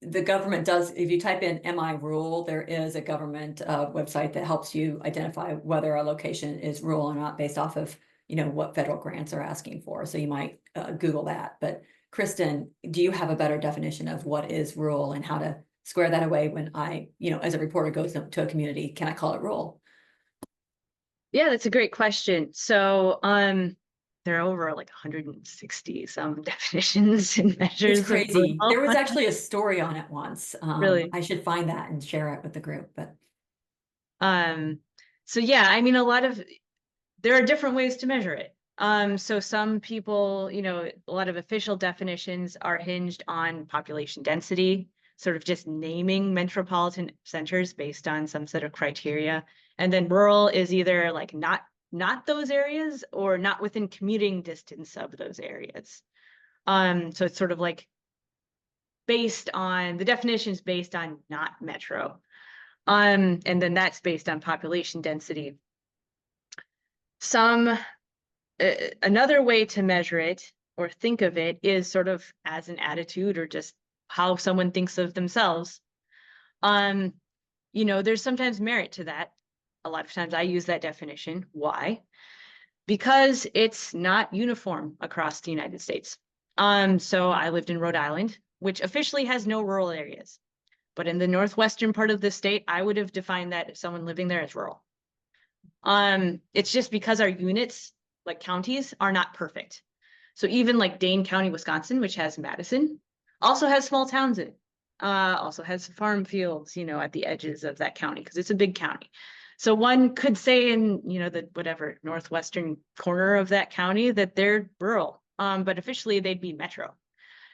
Speaker 1: the government does, if you type in "Am I rural?" there is a government website that helps you identify whether a location is rural or not based off of, what federal grants are asking for. So you might Google that. But Kristin, do you have a better definition of what is rural and how to square that away when I, as a reporter goes to a community, can I call it rural?
Speaker 2: Yeah, that's a great question. So there are over like 160 some definitions and measures
Speaker 1: It's
Speaker 2: of
Speaker 1: crazy.
Speaker 2: rural.
Speaker 1: There was actually a story on it once.
Speaker 2: Really.
Speaker 1: I should find that and share it with the group. But
Speaker 2: So yeah, I mean, there are different ways to measure it. So some people, a lot of official definitions are hinged on population density, sort of just naming metropolitan centers based on some set of criteria. And then rural is either like not those areas or not within commuting distance of those areas. So it's sort of like the definitions based on not metro. And then that's based on population density. Another way to measure it or think of it is sort of as an attitude or just how someone thinks of themselves. There's sometimes merit to that. A lot of times I use that definition. Why? Because it's not uniform across the United States. So I lived in Rhode Island, which officially has no rural areas. But in the northwestern part of the state, I would have defined that someone living there as rural. It's just because our units, like counties, are not perfect. So even like Dane County, Wisconsin, which has Madison, also has small towns in it. Also has farm fields, at the edges of that county because it's a big county. So one could say in, the whatever northwestern corner of that county that they're rural, but officially they'd be metro.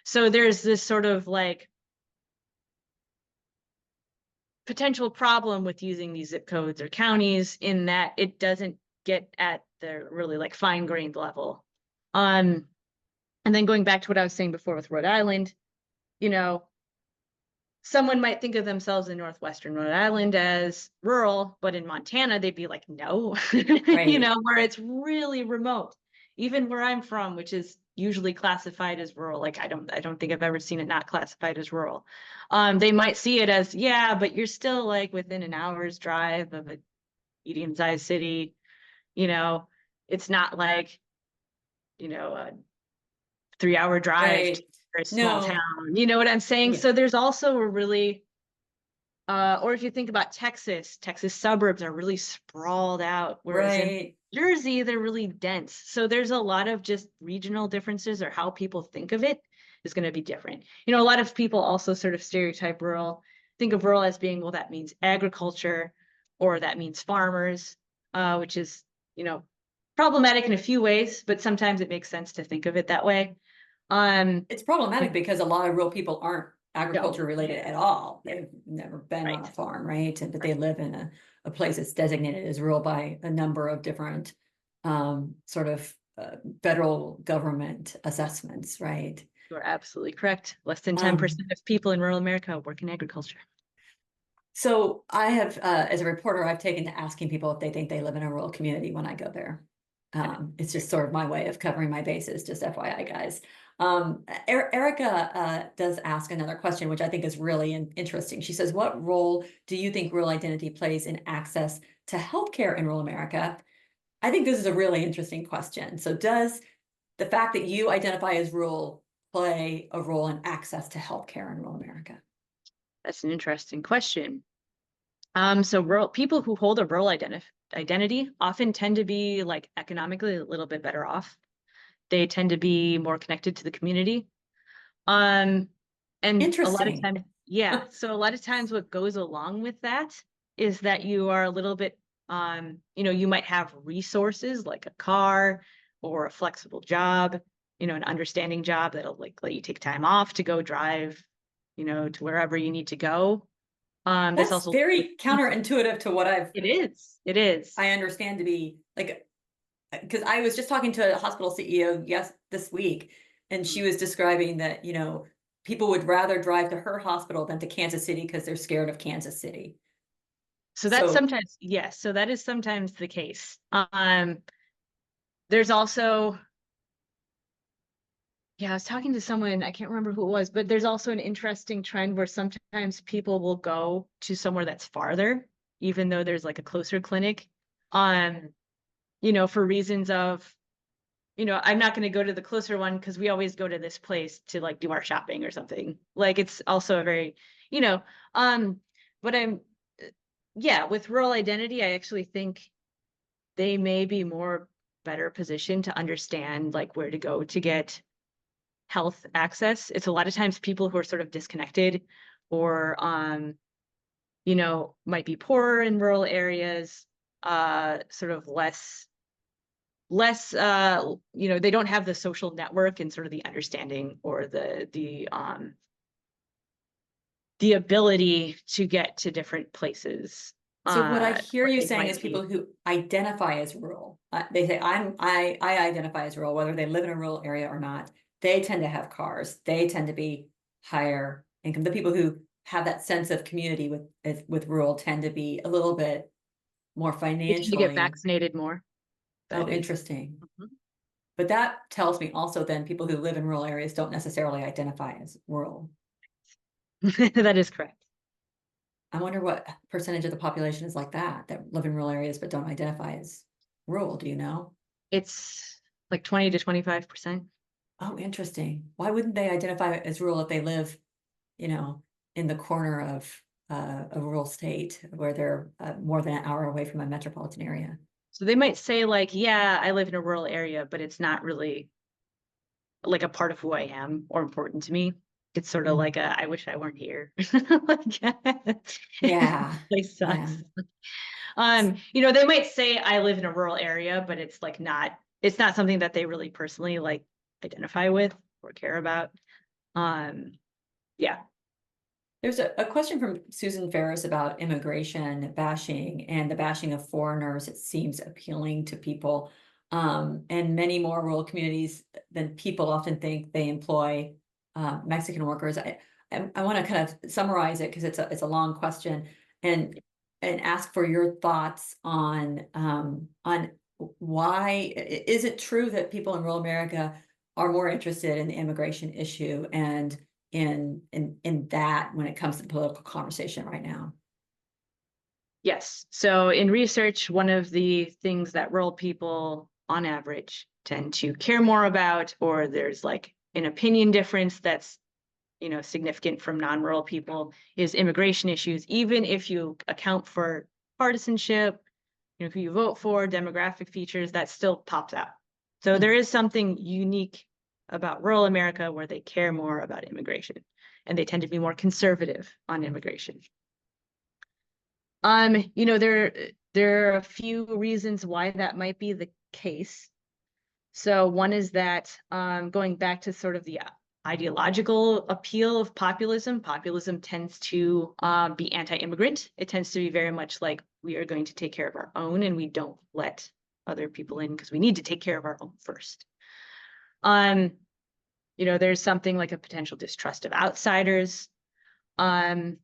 Speaker 2: So there's this sort of like potential problem with using these zip codes or counties in that it doesn't get at the really like fine-grained level. And then going back to what I was saying before with Rhode Island, someone might think of themselves in northwestern Rhode Island as rural, but in Montana, they'd be like, no,
Speaker 1: right.
Speaker 2: Where it's really remote. Even where I'm from, which is usually classified as rural, like I don't think I've ever seen it not classified as rural. They might see it as, yeah, but you're still like within an hour's drive of a medium-sized city. It's not like, a 3-hour drive to
Speaker 1: Right.
Speaker 2: a small
Speaker 1: No.
Speaker 2: town. You know what I'm saying?
Speaker 1: Yeah.
Speaker 2: So there's also a really or if you think about Texas suburbs are really sprawled out, whereas in
Speaker 1: Right.
Speaker 2: Jersey, they're really dense. So there's a lot of just regional differences or how people think of it is going to be different. A lot of people also sort of stereotype think of rural as being, well, that means agriculture or that means farmers, which is, problematic in a few ways, but sometimes it makes sense to think of it that way.
Speaker 1: It's problematic because a lot of rural people aren't
Speaker 2: No.
Speaker 1: agriculture related at all. They've never been on a
Speaker 2: Right.
Speaker 1: farm, right? But they live in a place that's designated as rural by a number of different sort of federal government assessments, right?
Speaker 2: You're absolutely correct. Less than 10% of people in rural America work in agriculture.
Speaker 1: So I have, as a reporter, I've taken to asking people if they think they live in a rural community when I go there. It's just sort of my way of covering my bases, just FYI, guys. Erica does ask another question, which I think is really interesting. She says, what role do you think rural identity plays in access to healthcare in rural America? I think this is a really interesting question. So does the fact that you identify as rural play a role in access to healthcare in rural America?
Speaker 2: That's an interesting question. So rural people who hold a rural identity often tend to be like economically a little bit better off. They tend to be more connected to the community. And a lot of
Speaker 1: Interesting.
Speaker 2: times, yeah. So a lot of times what goes along with that is that you are a little bit, you might have resources like a car or a flexible job, an understanding job that'll like let you take time off to go drive, to wherever you need to go. There's
Speaker 1: That's
Speaker 2: also
Speaker 1: very counterintuitive to what
Speaker 2: it is.
Speaker 1: I understand to be like, because I was just talking to a hospital CEO this week, and she was describing that, people would rather drive to her hospital than to Kansas City because they're scared of Kansas City.
Speaker 2: So that's sometimes, yes, so that is sometimes the case. There's also, yeah, I was talking to someone, I can't remember who it was, but there's also an interesting trend where sometimes people will go to somewhere that's farther, even though there's like a closer clinic, for reasons of, I'm not going to go to the closer one because we always go to this place to like do our shopping or something. Like it's also a very, but yeah, with rural identity, I actually think they may be more better positioned to understand like where to go to get health access. It's a lot of times people who are sort of disconnected or might be poorer in rural areas, sort of less they don't have the social network and sort of the understanding or the ability to get to different places.
Speaker 1: So what I hear
Speaker 2: where
Speaker 1: you
Speaker 2: they
Speaker 1: saying
Speaker 2: might
Speaker 1: is
Speaker 2: be.
Speaker 1: people who identify as rural. They say I identify as rural, whether they live in a rural area or not. They tend to have cars. They tend to be higher income. The people who have that sense of community with rural tend to be a little bit more
Speaker 2: They tend to get
Speaker 1: financially.
Speaker 2: vaccinated more.
Speaker 1: Oh,
Speaker 2: That is.
Speaker 1: interesting.
Speaker 2: Mhm.
Speaker 1: But that tells me also then people who live in rural areas don't necessarily identify as rural.
Speaker 2: That is correct.
Speaker 1: I wonder what percentage of the population is like that live in rural areas but don't identify as rural. Do you know?
Speaker 2: It's like 20 to 25%.
Speaker 1: Oh, interesting. Why wouldn't they identify as rural if they live, in the corner of a rural state where they're more than an hour away from a metropolitan area?
Speaker 2: So they might say like, yeah, I live in a rural area, but it's not really like a part of who I am or important to me. It's sort of like I wish I weren't here. Like,
Speaker 1: Yeah,
Speaker 2: place
Speaker 1: yeah.
Speaker 2: sucks. They might say I live in a rural area, but it's like it's not something that they really personally like identify with or care about. Yeah.
Speaker 1: There's a question from Susan Ferris about immigration bashing and the bashing of foreigners. It seems appealing to people. And many more rural communities than people often think they employ Mexican workers. I want to kind of summarize it because it's a long question and ask for your thoughts on why is it true that people in rural America are more interested in the immigration issue and in that when it comes to political conversation right now?
Speaker 2: Yes. So in research, one of the things that rural people on average tend to care more about, or there's like an opinion difference that's, significant from non-rural people, is immigration issues. Even if you account for partisanship, who you vote for, demographic features, that still pops out. So there is something unique about rural America where they care more about immigration, and they tend to be more conservative on immigration. There are a few reasons why that might be the case. So one is that going back to sort of the ideological appeal of populism tends to be anti-immigrant. It tends to be very much like we are going to take care of our own and we don't let other people in because we need to take care of our own first. There's something like a potential distrust of outsiders. At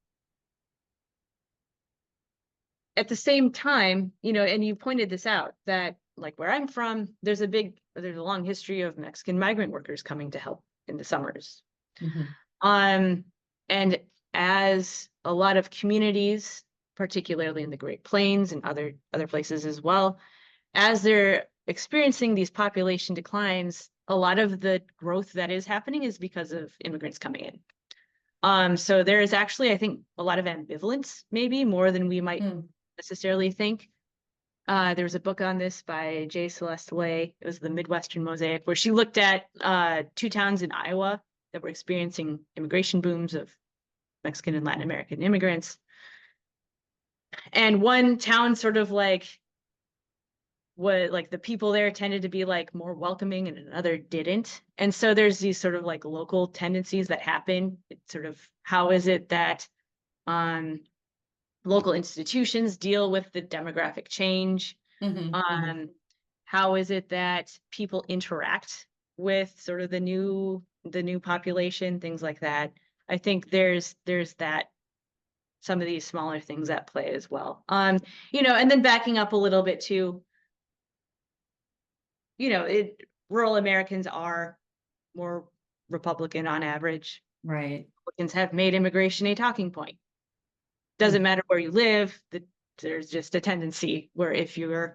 Speaker 2: the same time, and you pointed this out, that like where I'm from, there's a long history of Mexican migrant workers coming to help in the summers. And as a lot of communities, particularly in the Great Plains and other places as well, as they're experiencing these population declines, a lot of the growth that is happening is because of immigrants coming in. So there is actually, I think, a lot of ambivalence, maybe more than we might necessarily think. There was a book on this by J. Celeste Way. It was The Midwestern Mosaic, where she looked at 2 towns in Iowa that were experiencing immigration booms of Mexican and Latin American immigrants. And one town sort of like the people there tended to be like more welcoming and another didn't. And so there's these sort of like local tendencies that happen. It's sort of, how is it that local institutions deal with the demographic change? How is it that people interact with sort of the new population, things like that. I think there's that some of these smaller things at play as well. And then backing up a little bit too, rural Americans are more Republican on average.
Speaker 1: Right.
Speaker 2: Republicans have made immigration a talking point.
Speaker 1: Hmm.
Speaker 2: Doesn't matter where you live, there's just a tendency where if you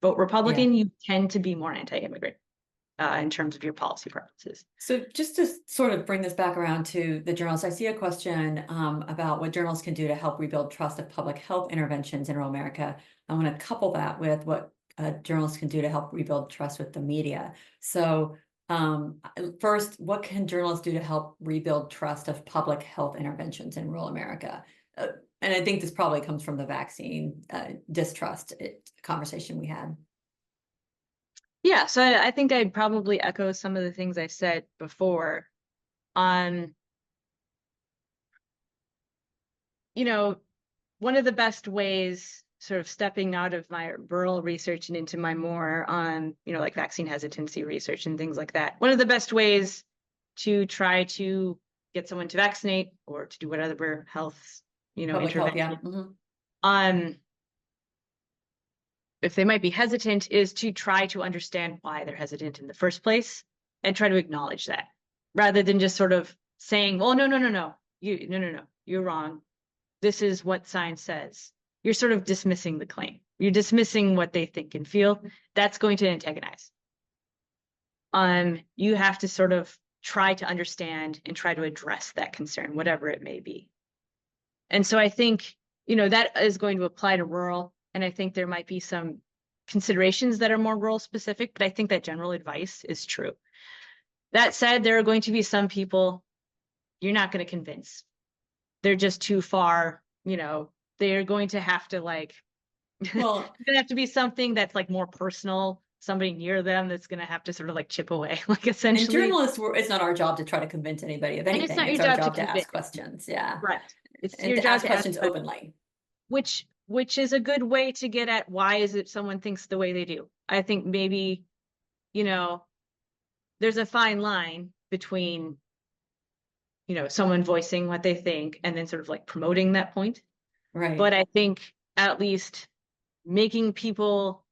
Speaker 2: vote Republican, you tend to be more anti-immigrant in terms of your policy preferences.
Speaker 1: So just to sort of bring this back around to the journalists, I see a question about what journalists can do to help rebuild trust of public health interventions in rural America. I want to couple that with what journalists can do to help rebuild trust with the media. So first, what can journalists do to help rebuild trust of public health interventions in rural America? And I think this probably comes from the vaccine distrust conversation we had.
Speaker 2: Yeah, so I think I'd probably echo some of the things I said before. On, one of the best ways, sort of stepping out of my rural research and into my more like vaccine hesitancy research and things like that. One of the best ways to try to get someone to vaccinate or to do whatever health,
Speaker 1: Public health,
Speaker 2: intervention.
Speaker 1: yeah.
Speaker 2: If they might be hesitant, is to try to understand why they're hesitant in the first place and try to acknowledge that, rather than just sort of saying, well, no, you're wrong. This is what science says. You're sort of dismissing the claim. You're dismissing what they think and feel. That's going to antagonize. You have to sort of try to understand and try to address that concern, whatever it may be. And so I think, that is going to apply to rural. And I think there might be some considerations that are more rural specific, but I think that general advice is true. That said, there are going to be some people you're not going to convince. They're just too far, they're going to have to well, it's going to have to be something that's like more personal, somebody near them that's going to have to sort of like chip away, essentially.
Speaker 1: And journalists, it's not our job to try to convince anybody of anything.
Speaker 2: And it's not
Speaker 1: our
Speaker 2: your
Speaker 1: job to ask questions. Yeah.
Speaker 2: Right. It's
Speaker 1: and
Speaker 2: your
Speaker 1: to
Speaker 2: job
Speaker 1: ask questions openly.
Speaker 2: Which is a good way to get at why is it someone thinks the way they do. I think maybe, there's a fine line between, someone voicing what they think and then sort of like promoting that point.
Speaker 1: Right.
Speaker 2: But I think at least making people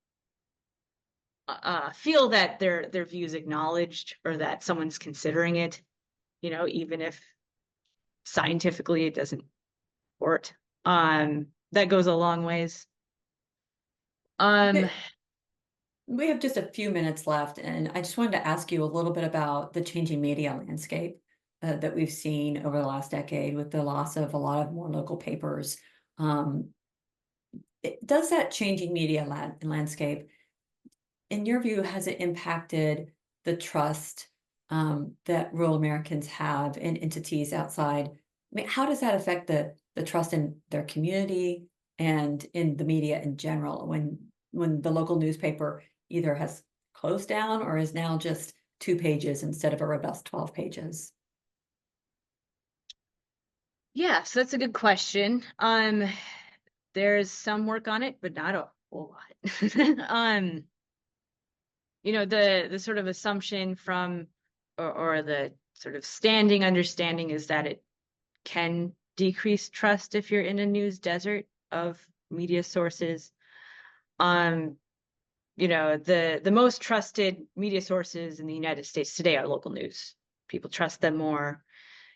Speaker 2: feel that their views acknowledged or that someone's considering it, even if scientifically it doesn't work. That goes a long ways.
Speaker 1: We have just a few minutes left, and I just wanted to ask you a little bit about the changing media landscape that we've seen over the last decade with the loss of a lot of more local papers. Does that changing media landscape, in your view, has it impacted the trust that rural Americans have in entities outside? I mean, how does that affect the trust in their community and in the media in general when the local newspaper either has closed down or is now just 2 pages instead of a robust 12 pages?
Speaker 2: Yeah, so that's a good question. There's some work on it, but not a whole lot. The sort of assumption from or the sort of standing understanding is that it can decrease trust if you're in a news desert of media sources. The most trusted media sources in the United States today are local news. People trust them more.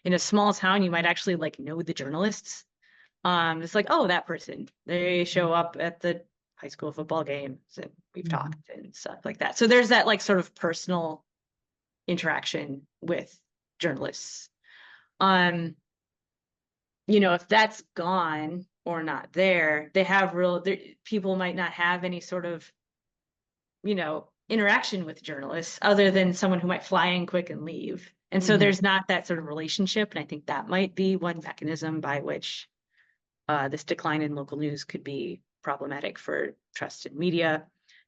Speaker 2: In a small town, you might actually know the journalists. It's like, oh, that person, they show up at the high school football games and we've talked and stuff like that. So there's that some of personal interaction with journalists. If that's gone or not there, people might not have any sort of, interaction with journalists other than someone who might fly in quick and leave. And so there's not that sort of relationship. And I think that might be one mechanism by which this decline in local news could be problematic for trust in media.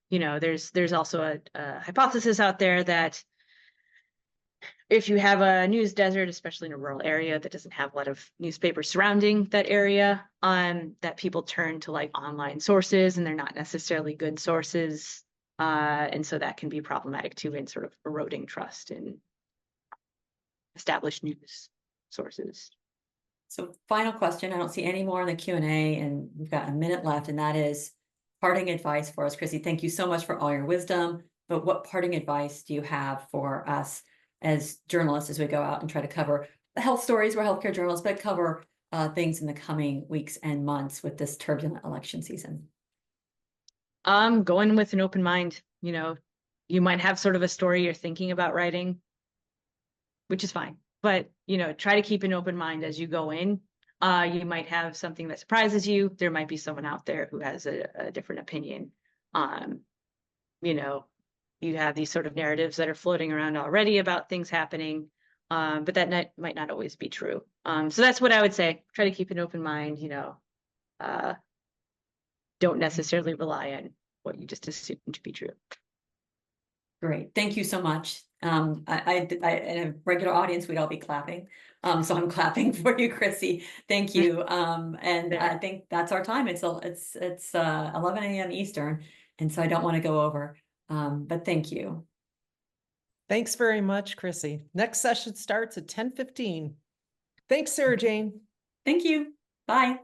Speaker 2: There's also a hypothesis out there that if you have a news desert, especially in a rural area that doesn't have a lot of newspapers surrounding that area, that people turn to online sources and they're not necessarily good sources. And so that can be problematic too in sort of eroding trust in established news sources.
Speaker 1: So final question, I don't see any more in the Q&A, and we've got a minute left, and that is parting advice for us. Kristin, thank you so much for all your wisdom, but what parting advice do you have for us as journalists as we go out and try to cover the health stories? We're healthcare journalists, but cover things in the coming weeks and months with this turbulent election season?
Speaker 2: Going with an open mind. You know, you might have sort of a story you're thinking about writing, which is fine, but you know, try to keep an open mind as you go in. You might have something that surprises you. There might be someone out there who has a different opinion. You know, you have these sort of narratives that are floating around already about things happening, but that might not always be true. So that's what I would say. Try to keep an open mind, you know, don't necessarily rely on what you just assume to be true.
Speaker 1: Great, thank you so much. In a regular audience, we'd all be clapping. So I'm clapping for you, Chrissy. Thank you. And I think that's our time. It's 11 a.m. Eastern, and so I don't want to go over. But thank you.
Speaker 3: Thanks very much, Chrissy. Next session starts at 10:15. Thanks, Sarah Jane.
Speaker 1: Thank you. Bye.